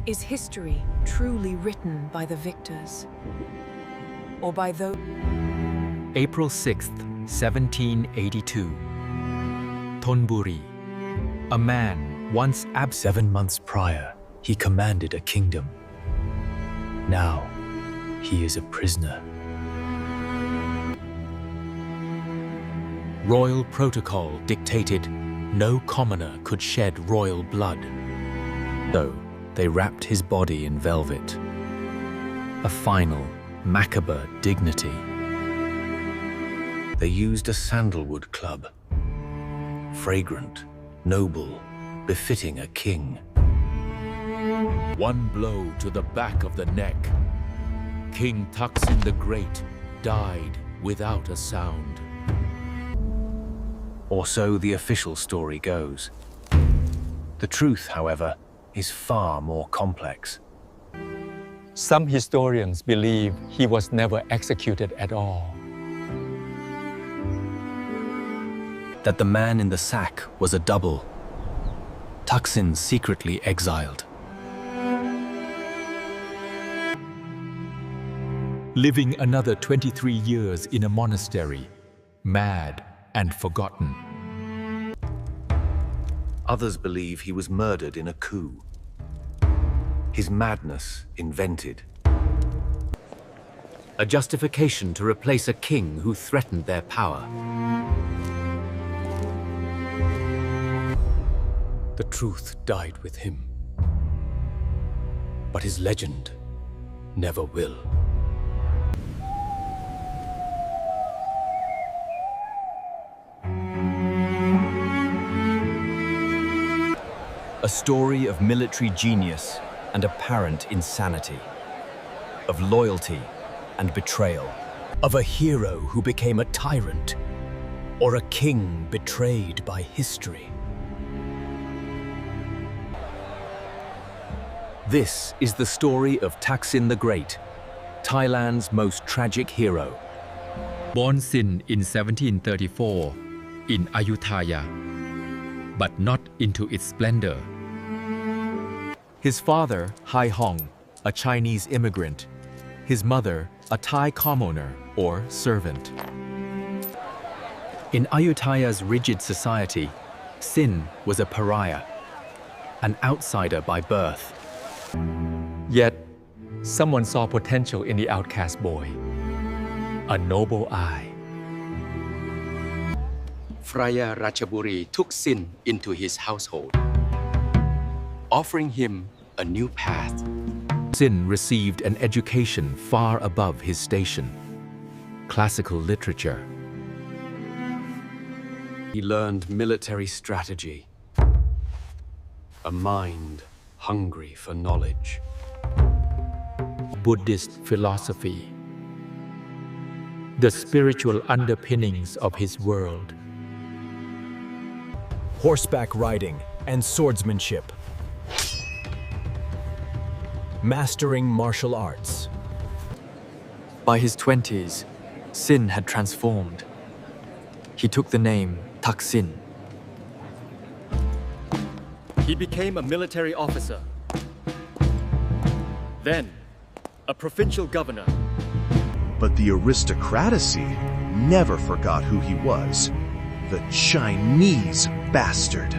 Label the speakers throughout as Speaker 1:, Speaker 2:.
Speaker 1: Is history truly written by the victors? Or by those?
Speaker 2: April 6th, 1782. Thonburi. A man once absent.
Speaker 3: 7 months prior, he commanded a kingdom. Now, he is a prisoner.
Speaker 2: Royal protocol dictated no commoner could shed royal blood. So, they wrapped his body in velvet. A final, macabre dignity.
Speaker 3: They used a sandalwood club. Fragrant, noble, befitting a king.
Speaker 4: One blow to the back of the neck. King Taksin the Great died without a sound.
Speaker 3: Or so the official story goes. The truth, however, is far more complex.
Speaker 5: Some historians believe he was never executed at all.
Speaker 3: That the man in the sack was a double. Taksin secretly exiled.
Speaker 2: Living another 23 years in a monastery, mad and forgotten.
Speaker 3: Others believe he was murdered in a coup. His madness invented.
Speaker 4: A justification to replace a king who threatened their power.
Speaker 3: The truth died with him. But his legend never will.
Speaker 6: A story of military genius and apparent insanity, of loyalty and betrayal, of a hero who became a tyrant, or a king betrayed by history. This is the story of Taksin the Great, Thailand's most tragic hero.
Speaker 2: Born Sin in 1734 in Ayutthaya, but not into its splendor. His father, Hai Hong, a Chinese immigrant. His mother, a Thai commoner or servant. In Ayutthaya's rigid society, Sin was a pariah, an outsider by birth.
Speaker 5: Yet, someone saw potential in the outcast boy. A noble eye.
Speaker 7: Friar Ratchaburi took Sin into his household, offering him a new path.
Speaker 2: Sin received an education far above his station, classical literature.
Speaker 7: He learned military strategy, a mind hungry for knowledge.
Speaker 2: Buddhist philosophy, the spiritual underpinnings of his world.
Speaker 6: Horseback riding and swordsmanship. Mastering martial arts.
Speaker 8: By his 20s, Sin had transformed. He took the name Taksin.
Speaker 9: He became a military officer, then a provincial governor.
Speaker 10: But the aristocracy never forgot who he was, the Chinese bastard.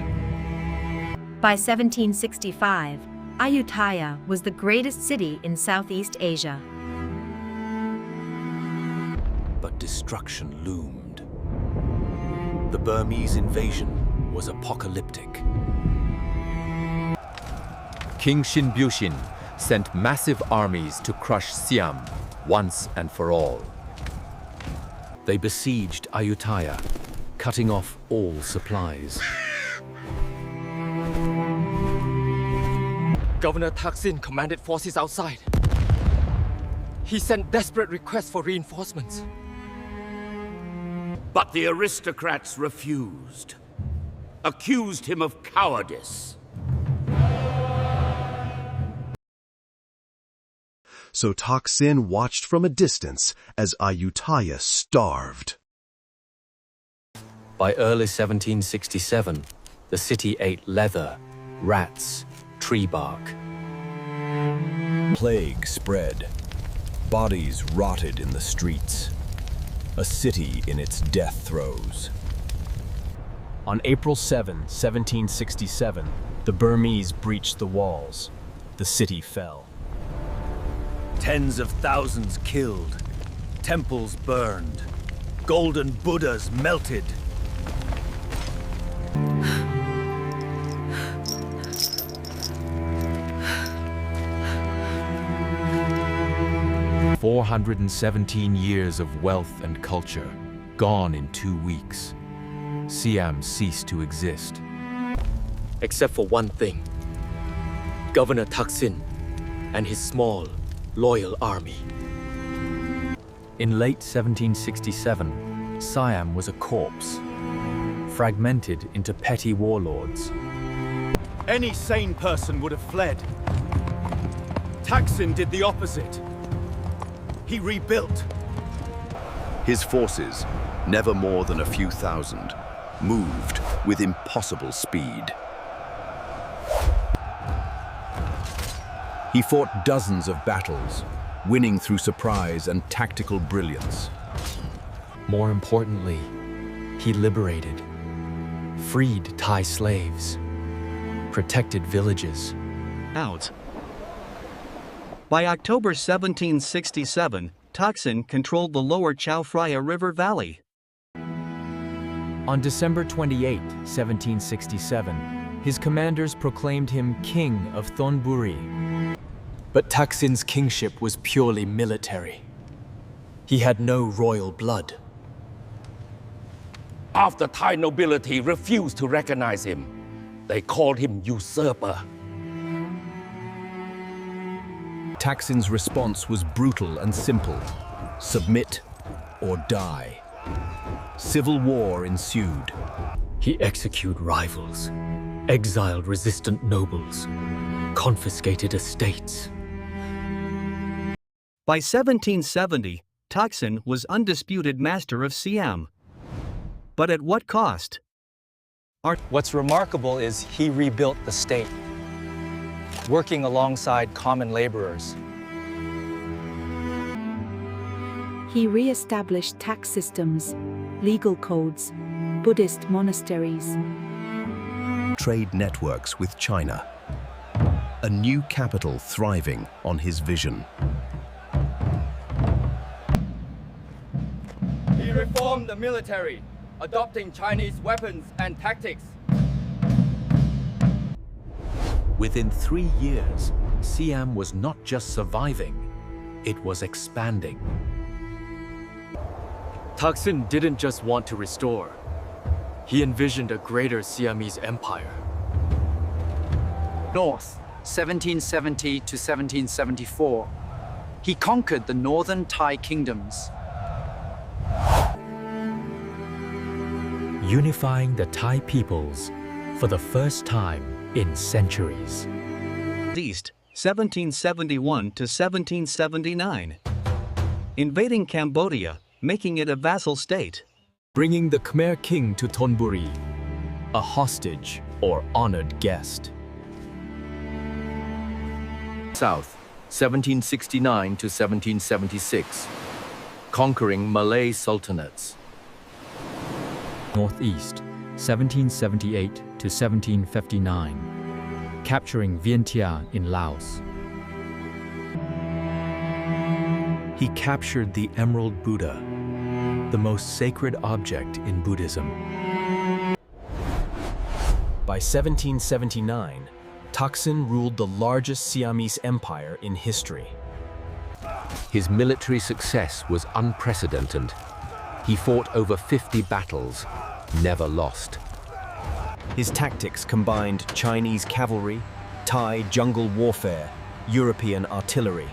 Speaker 11: By 1765, Ayutthaya was the greatest city in Southeast Asia.
Speaker 3: But destruction loomed. The Burmese invasion was apocalyptic.
Speaker 2: King Shinbushin sent massive armies to crush Siam once and for all.
Speaker 3: They besieged Ayutthaya, cutting off all supplies.
Speaker 9: Governor Taksin commanded forces outside. He sent desperate requests for reinforcements.
Speaker 4: But the aristocrats refused, accused him of cowardice.
Speaker 10: So Taksin watched from a distance as Ayutthaya starved.
Speaker 3: By early 1767, the city ate leather, rats, tree bark.
Speaker 6: Plague spread. Bodies rotted in the streets. A city in its death throes. On April 7, 1767, the Burmese breached the walls. The city fell.
Speaker 3: Tens of thousands killed. Temples burned. Golden Buddhas melted.
Speaker 4: "417 years of wealth and culture, gone in 2 weeks. Siam ceased to exist."
Speaker 9: Except for one thing. Governor Taksin and his small, loyal army.
Speaker 3: In late 1767, Siam was a corpse, fragmented into petty warlords. Any sane person would have fled. Taksin did the opposite. He rebuilt.
Speaker 10: His forces, never more than a few thousand, moved with impossible speed. He fought dozens of battles, winning through surprise and tactical brilliance.
Speaker 8: More importantly, he liberated, freed Thai slaves, protected villages.
Speaker 12: Out. By October 1767, Taksin controlled the lower Chao Phraya River Valley.
Speaker 3: On December 28, 1767, his commanders proclaimed him King of Thonburi.
Speaker 8: But Taksin's kingship was purely military. He had no royal blood.
Speaker 4: Half the Thai nobility refused to recognize him. They called him usurper.
Speaker 6: Taksin's response was brutal and simple. Submit or die. Civil war ensued.
Speaker 9: He executed rivals, exiled resistant nobles, confiscated estates.
Speaker 12: By 1770, Taksin was undisputed master of Siam. But at what cost?
Speaker 13: What's remarkable is he rebuilt the state, working alongside common laborers.
Speaker 14: He re-established tax systems, legal codes, Buddhist monasteries.
Speaker 10: Trade networks with China. A new capital thriving on his vision.
Speaker 9: He reformed the military, adopting Chinese weapons and tactics.
Speaker 4: Within 3 years, Siam was not just surviving, it was expanding.
Speaker 8: Taksin didn't just want to restore. He envisioned a greater Siamese empire.
Speaker 15: North, 1770 to 1774. He conquered the northern Thai kingdoms.
Speaker 2: Unifying the Thai peoples for the first time in centuries.
Speaker 12: East, 1771 to 1779. Invading Cambodia, making it a vassal state.
Speaker 3: Bringing the Khmer king to Thonburi, a hostage or honored guest.
Speaker 6: South, 1769 to 1776. Conquering Malay sultanates.
Speaker 2: Northeast, 1778 to 1759, capturing Vientiane in Laos.
Speaker 3: He captured the Emerald Buddha, the most sacred object in Buddhism. By 1779, Taksin ruled the largest Siamese empire in history.
Speaker 4: His military success was unprecedented. He fought over 50 battles, never lost.
Speaker 6: His tactics combined Chinese cavalry, Thai jungle warfare, European artillery.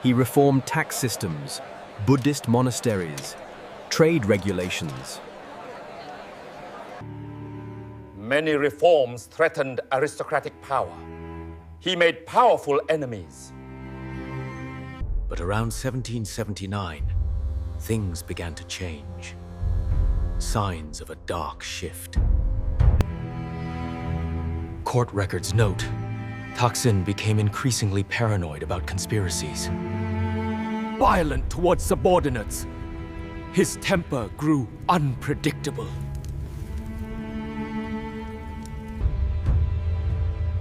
Speaker 6: He reformed tax systems, Buddhist monasteries, trade regulations.
Speaker 4: Many reforms threatened aristocratic power. He made powerful enemies.
Speaker 9: But around 1779, things began to change. Signs of a dark shift.
Speaker 8: Court records note,
Speaker 9: Taksin became increasingly paranoid about conspiracies. Violent towards subordinates, his temper grew unpredictable.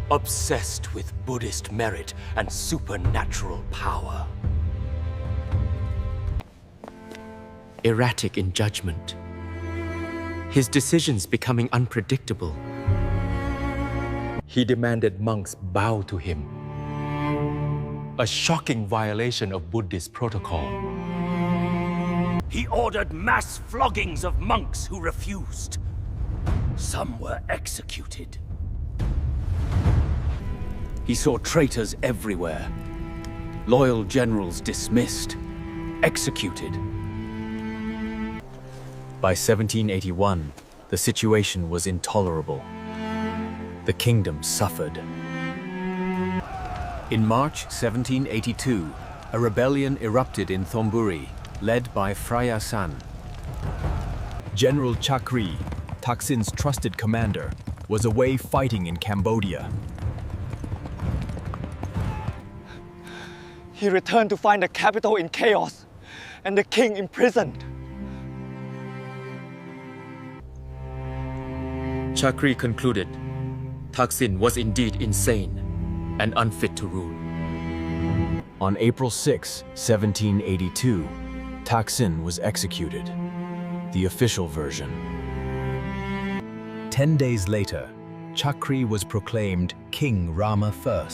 Speaker 9: Obsessed with Buddhist merit and supernatural power. Erratic in judgment, his decisions becoming unpredictable. He demanded monks bow to him, a shocking violation of Buddhist protocol.
Speaker 16: He ordered mass floggings of monks who refused. Some were executed. He saw traitors everywhere. Loyal generals dismissed, executed.
Speaker 8: By 1781, the situation was intolerable. The kingdom suffered.
Speaker 3: In March 1782, a rebellion erupted in Thonburi, led by Phraya San. General Chakri, Taksin's trusted commander, was away fighting in Cambodia.
Speaker 17: He returned to find the capital in chaos and the king imprisoned.
Speaker 9: Chakri concluded Taksin was indeed insane and unfit to rule.
Speaker 3: On April 6, 1782, Taksin was executed. The official version. 10 days later, Chakri was proclaimed King Rama I,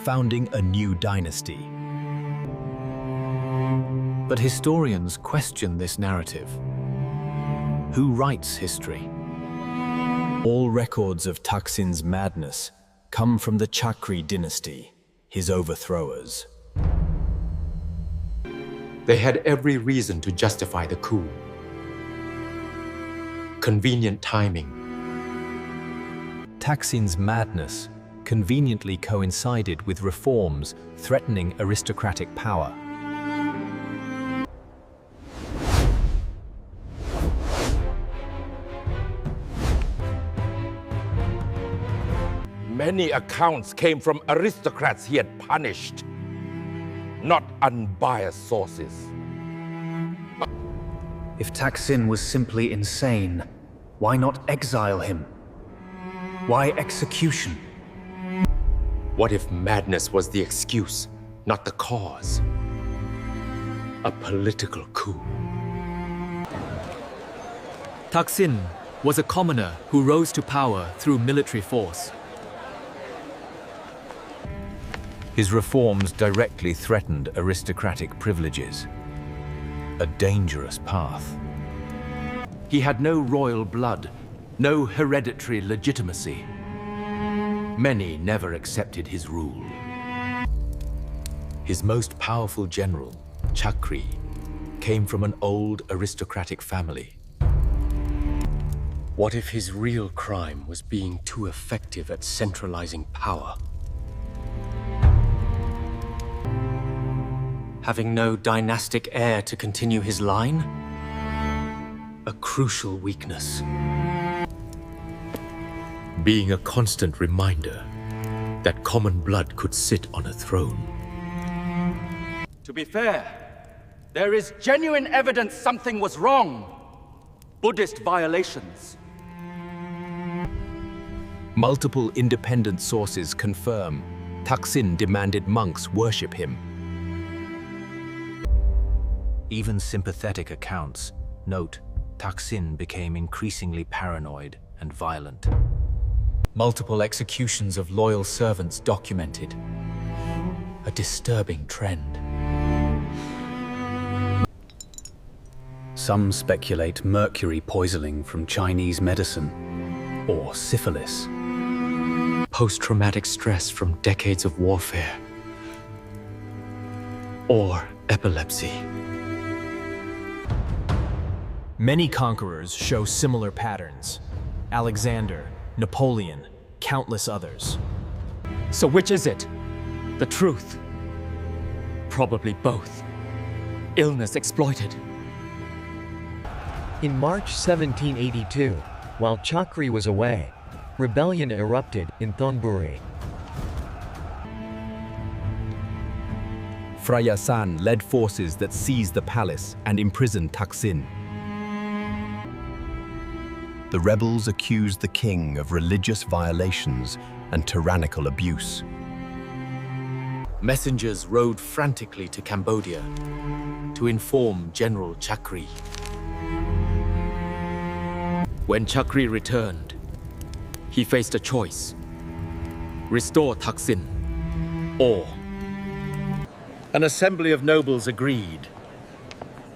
Speaker 3: founding a new dynasty. But historians question this narrative. Who writes history? All records of Taksin's madness come from the Chakri dynasty, his overthrowers.
Speaker 9: They had every reason to justify the coup. Convenient timing.
Speaker 3: Taksin's madness conveniently coincided with reforms threatening aristocratic power.
Speaker 18: Many accounts came from aristocrats he had punished, not unbiased sources.
Speaker 6: If Taksin was simply insane, why not exile him? Why execution?
Speaker 9: What if madness was the excuse, not the cause? A political coup. Taksin was a commoner who rose to power through military force.
Speaker 3: His reforms directly threatened aristocratic privileges. A dangerous path.
Speaker 9: He had no royal blood, no hereditary legitimacy. Many never accepted his rule. His most powerful general, Chakri, came from an old aristocratic family. What if his real crime was being too effective at centralizing power? Having no dynastic heir to continue his line? A crucial weakness. Being a constant reminder that common blood could sit on a throne.
Speaker 16: To be fair, there is genuine evidence something was wrong. Buddhist violations.
Speaker 3: Multiple independent sources confirm Taksin demanded monks worship him. Even sympathetic accounts note Taksin became increasingly paranoid and violent.
Speaker 9: Multiple executions of loyal servants documented. A disturbing trend.
Speaker 6: Some speculate mercury poisoning from Chinese medicine, or syphilis.
Speaker 9: Post-traumatic stress from decades of warfare. Or epilepsy.
Speaker 3: Many conquerors show similar patterns. Alexander, Napoleon, countless others.
Speaker 5: So which is it? The truth? Probably both. Illness exploited.
Speaker 19: In March 1782, while Chakri was away, rebellion erupted in Thonburi.
Speaker 6: Frayasan led forces that seized the palace and imprisoned Taksin. The rebels accused the king of religious violations and tyrannical abuse.
Speaker 2: Messengers rode frantically to Cambodia to inform General Chakri. When Chakri returned, he faced a choice: restore Taksin or...
Speaker 9: An assembly of nobles agreed.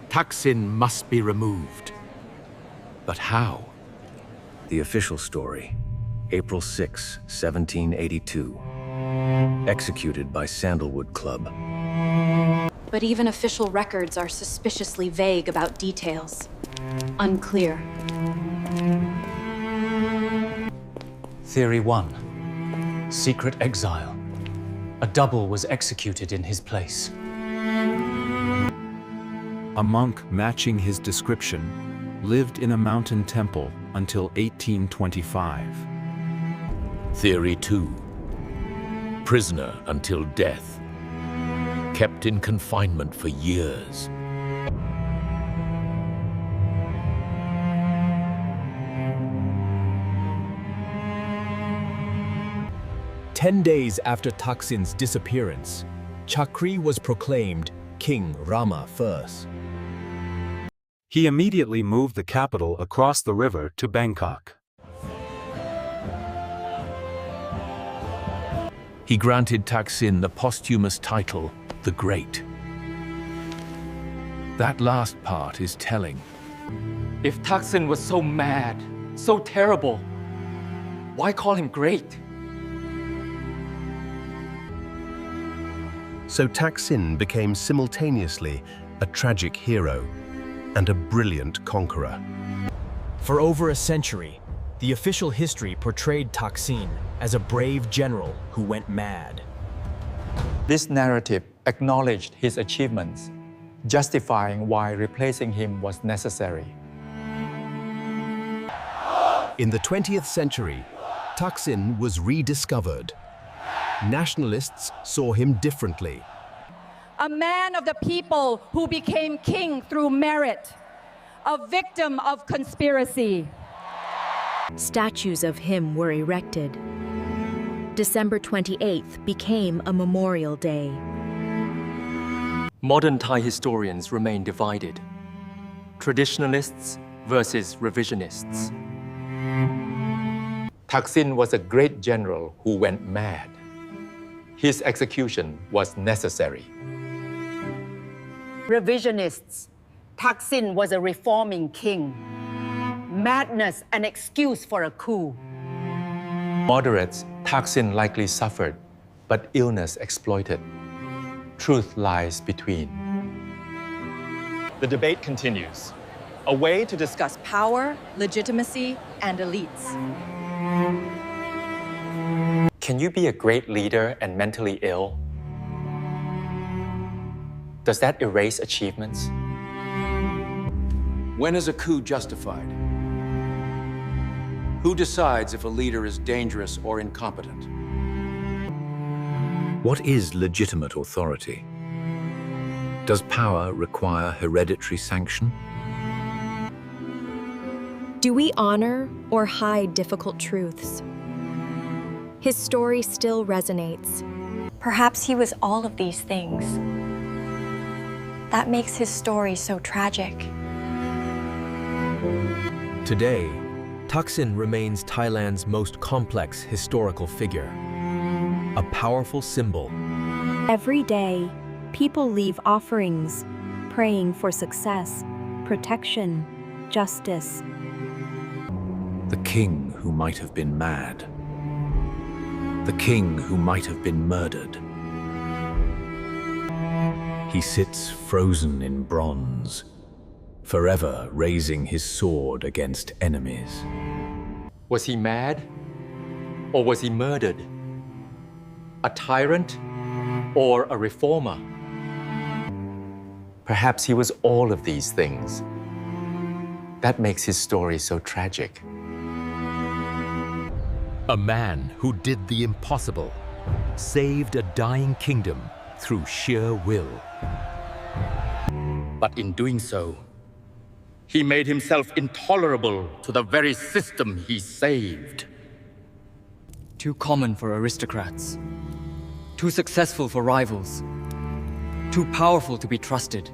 Speaker 9: Taksin must be removed. But how?
Speaker 6: The official story, April 6, 1782. Executed by Sandalwood Club.
Speaker 20: But even official records are suspiciously vague about details. Unclear.
Speaker 13: Theory 1. Secret exile. A double was executed in his place.
Speaker 3: A monk matching his description lived in a mountain temple until 1825.
Speaker 9: Theory 2. Prisoner until death. Kept in confinement for years.
Speaker 6: Ten days after Taksin's disappearance, Chakri was proclaimed King Rama I.
Speaker 3: He immediately moved the capital across the river to Bangkok.
Speaker 9: He granted Taksin the posthumous title, the Great. That last part is telling.
Speaker 13: If Taksin was so mad, so terrible, why call him great?
Speaker 6: So Taksin became simultaneously a tragic hero and a brilliant conqueror. For over a century, the official history portrayed Taksin as a brave general who went mad.
Speaker 13: This narrative acknowledged his achievements, justifying why replacing him was necessary.
Speaker 6: In the 20th century, Taksin was rediscovered. Nationalists saw him differently.
Speaker 21: A man of the people who became king through merit, a victim of conspiracy.
Speaker 11: Statues of him were erected. December 28th became a memorial day.
Speaker 8: Modern Thai historians remain divided. Traditionalists versus revisionists.
Speaker 5: Taksin was a great general who went mad. His execution was necessary.
Speaker 21: Revisionists. Taksin was a reforming king. Madness an excuse for a coup.
Speaker 13: Moderates, Taksin likely suffered, but illness exploited. Truth lies between.
Speaker 22: The debate continues. A way to discuss
Speaker 23: power, legitimacy, and elites.
Speaker 8: Can you be a great leader and mentally ill? Does that erase achievements?
Speaker 7: When is a coup justified? Who decides if a leader is dangerous or incompetent?
Speaker 6: What is legitimate authority? Does power require hereditary sanction?
Speaker 11: Do we honor or hide difficult truths? His story still resonates.
Speaker 24: Perhaps he was all of these things. That makes his story so tragic.
Speaker 6: Today, Taksin remains Thailand's most complex historical figure. A powerful symbol.
Speaker 25: Every day, people leave offerings, praying for success, protection, justice.
Speaker 6: The king who might have been mad. The king who might have been murdered. He sits frozen in bronze, forever raising his sword against enemies.
Speaker 8: Was he mad? Or was he murdered? A tyrant? Or a reformer? Perhaps he was all of these things. That makes his story so tragic.
Speaker 9: A man who did the impossible, saved a dying kingdom through sheer will.
Speaker 16: But in doing so, he made himself intolerable to the very system he saved.
Speaker 8: Too common for aristocrats. Too successful for rivals. Too powerful to be trusted.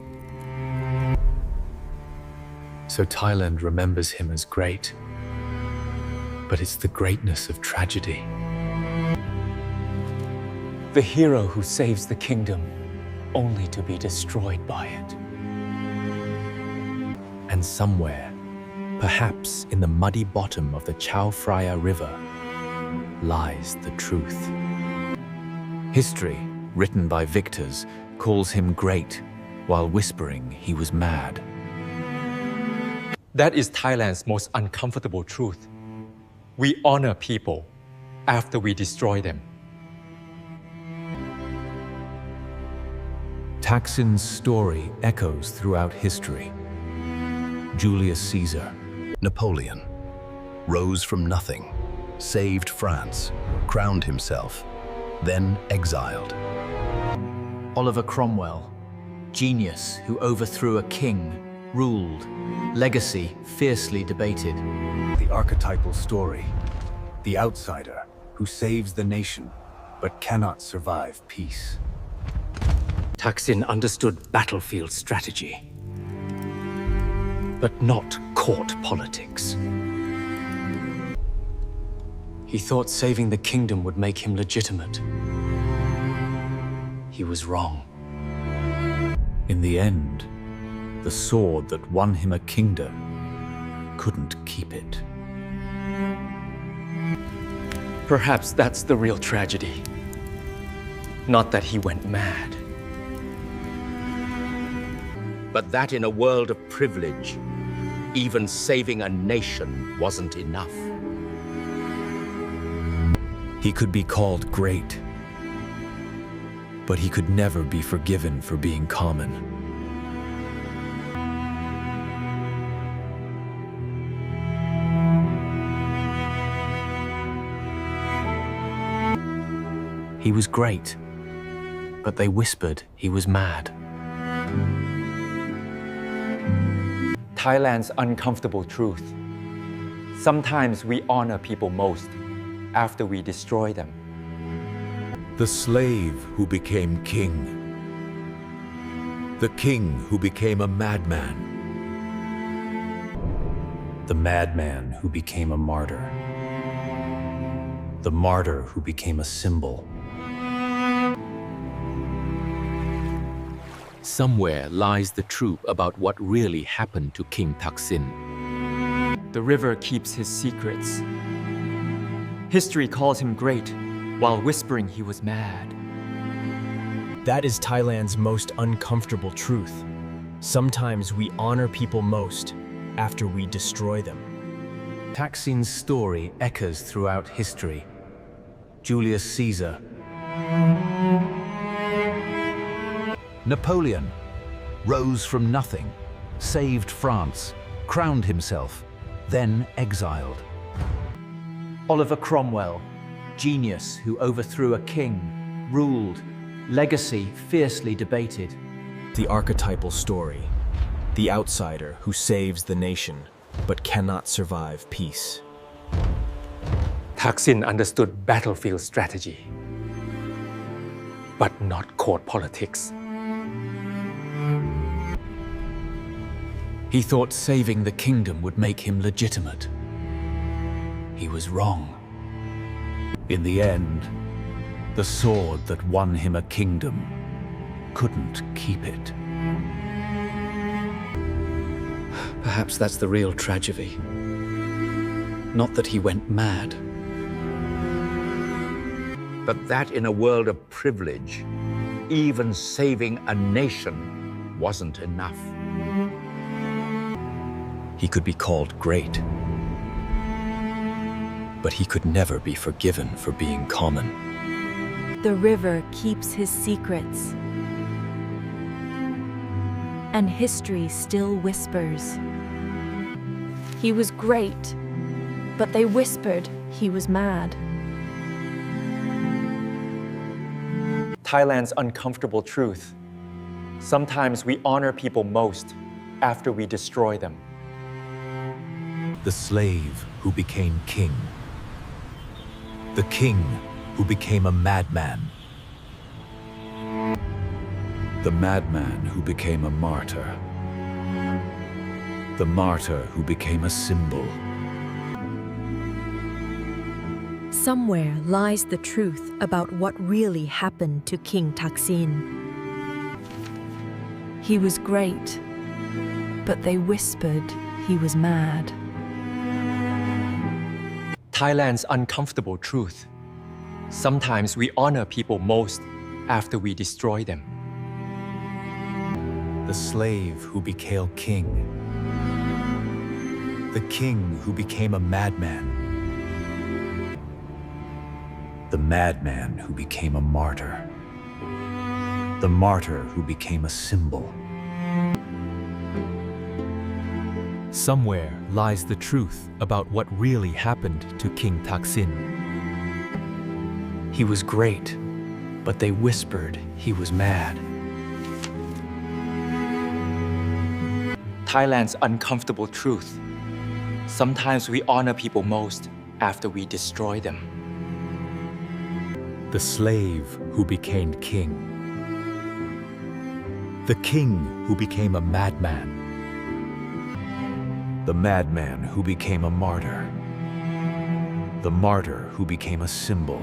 Speaker 3: So Thailand remembers him as great. But it's the greatness of tragedy.
Speaker 5: The hero who saves the kingdom, only to be destroyed by it.
Speaker 3: And somewhere, perhaps in the muddy bottom of the Chao Phraya River, lies the truth. History, written by victors, calls him great, while whispering he was mad.
Speaker 5: That is Thailand's most uncomfortable truth. We honor people after we destroy them.
Speaker 3: Taksin's story echoes throughout history. Julius Caesar,
Speaker 6: Napoleon rose from nothing, saved France, crowned himself, then exiled.
Speaker 8: Oliver Cromwell, genius who overthrew a king, ruled, legacy fiercely debated.
Speaker 1: The archetypal story, the outsider who saves the nation but cannot survive peace.
Speaker 9: Taksin understood battlefield strategy, but not court politics.
Speaker 8: He thought saving the kingdom would make him legitimate. He was wrong.
Speaker 3: in the end, the sword that won him a kingdom couldn't keep it.
Speaker 5: Perhaps that's the real tragedy. Not that he went mad.
Speaker 9: But that in a world of privilege, even saving a nation wasn't enough.
Speaker 3: He could be called great, but he could never be forgiven for being common. He was great, but they whispered he was mad.
Speaker 5: Thailand's uncomfortable truth. Sometimes we honor people most after we destroy them.
Speaker 18: The slave who became king. The king who became a madman.
Speaker 3: The madman who became a martyr. The martyr who became a symbol.
Speaker 2: Somewhere lies the truth about what really happened to King Taksin.
Speaker 8: The river keeps his secrets. History calls him great, while whispering he was mad.
Speaker 10: That is Thailand's most uncomfortable truth. Sometimes we honor people most after we destroy them.
Speaker 3: Taksin's story echoes throughout history. Julius Caesar.
Speaker 6: Napoleon rose from nothing, saved France, crowned himself, then exiled.
Speaker 8: Oliver Cromwell, genius who overthrew a king, ruled, legacy fiercely debated.
Speaker 10: The archetypal story, the outsider who saves the nation but cannot survive peace.
Speaker 5: Taksin understood battlefield strategy, but not court politics.
Speaker 3: He thought saving the kingdom would make him legitimate. He was wrong. In the end, the sword that won him a kingdom couldn't keep it.
Speaker 8: Perhaps that's the real tragedy. Not that he went mad.
Speaker 9: But that in a world of privilege, even saving a nation wasn't enough.
Speaker 10: He could be called great, but he could never be forgiven for being common.
Speaker 25: The river keeps his secrets, and history still whispers. He was great, but they whispered he was mad.
Speaker 13: Thailand's uncomfortable truth. Sometimes we honor people most after we destroy them.
Speaker 1: The slave who became king. The king who became a madman. The madman who became a martyr. The martyr who became a symbol.
Speaker 25: Somewhere lies the truth about what really happened to King Taksin. He was great, but they whispered he was mad.
Speaker 2: Thailand's uncomfortable truth. Sometimes we honor people most after we destroy them.
Speaker 1: The slave who became king. The king who became a madman. The madman who became a martyr. The martyr who became a symbol.
Speaker 2: Somewhere lies the truth about what really happened to King Taksin.
Speaker 10: He was great, but they whispered he was mad.
Speaker 2: Thailand's uncomfortable truth. Sometimes we honor people most after we destroy them.
Speaker 1: The slave who became king. The king who became a madman. The madman who became a martyr. The martyr who became a symbol.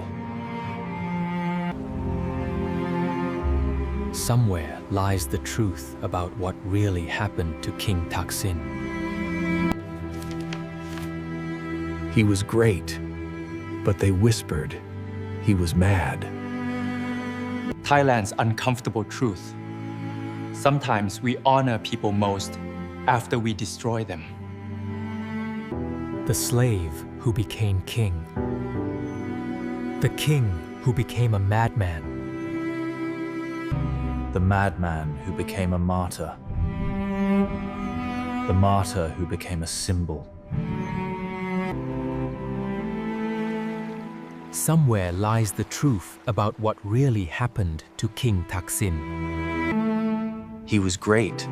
Speaker 10: Somewhere lies the truth about what really happened to King Taksin.
Speaker 1: He was great, but they whispered he was mad.
Speaker 2: Thailand's uncomfortable truth. Sometimes we honor people most after we destroy them.
Speaker 10: The slave who became king. The king who became a madman.
Speaker 1: The madman who became a martyr. The martyr who became a symbol.
Speaker 10: Somewhere lies the truth about what really happened to King Taksin.
Speaker 1: He was great,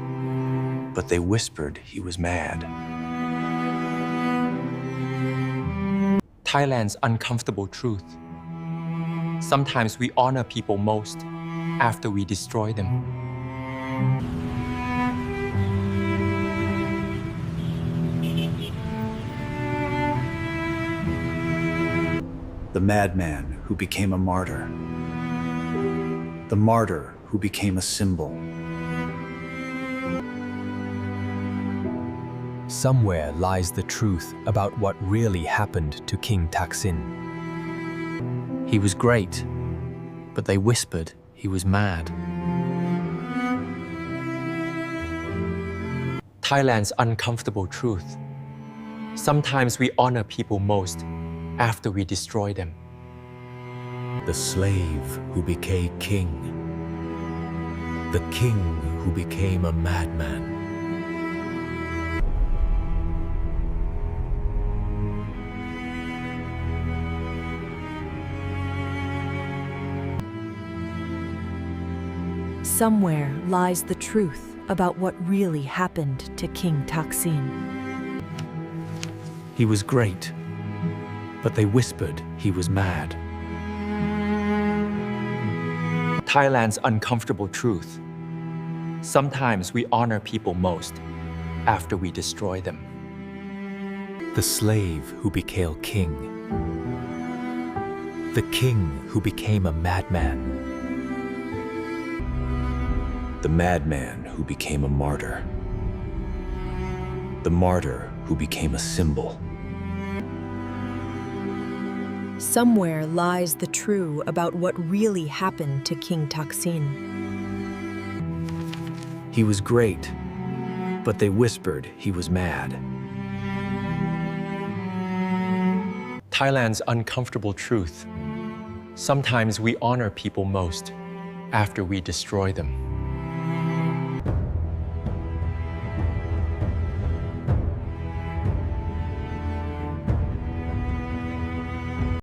Speaker 1: but they whispered he was mad.
Speaker 2: Thailand's uncomfortable truth. Sometimes we honor people most after we destroy them.
Speaker 1: The madman who became a martyr. The martyr who became a symbol.
Speaker 10: Somewhere lies the truth about what really happened to King Taksin. He was great, but they whispered he was mad.
Speaker 2: Thailand's uncomfortable truth. Sometimes we honor people most after we destroy them.
Speaker 1: The slave who became king. The king who became a madman.
Speaker 25: Somewhere lies the truth about what really happened to King Taksin.
Speaker 1: He was great, but they whispered he was mad.
Speaker 2: Thailand's uncomfortable truth. Sometimes we honor people most after we destroy them.
Speaker 1: The slave who became king. The king who became a madman. The madman who became a martyr. The martyr who became a symbol.
Speaker 25: Somewhere lies the truth about what really happened to King Taksin.
Speaker 1: He was great, but they whispered he was mad.
Speaker 2: Thailand's uncomfortable truth. Sometimes we honor people most after we destroy them.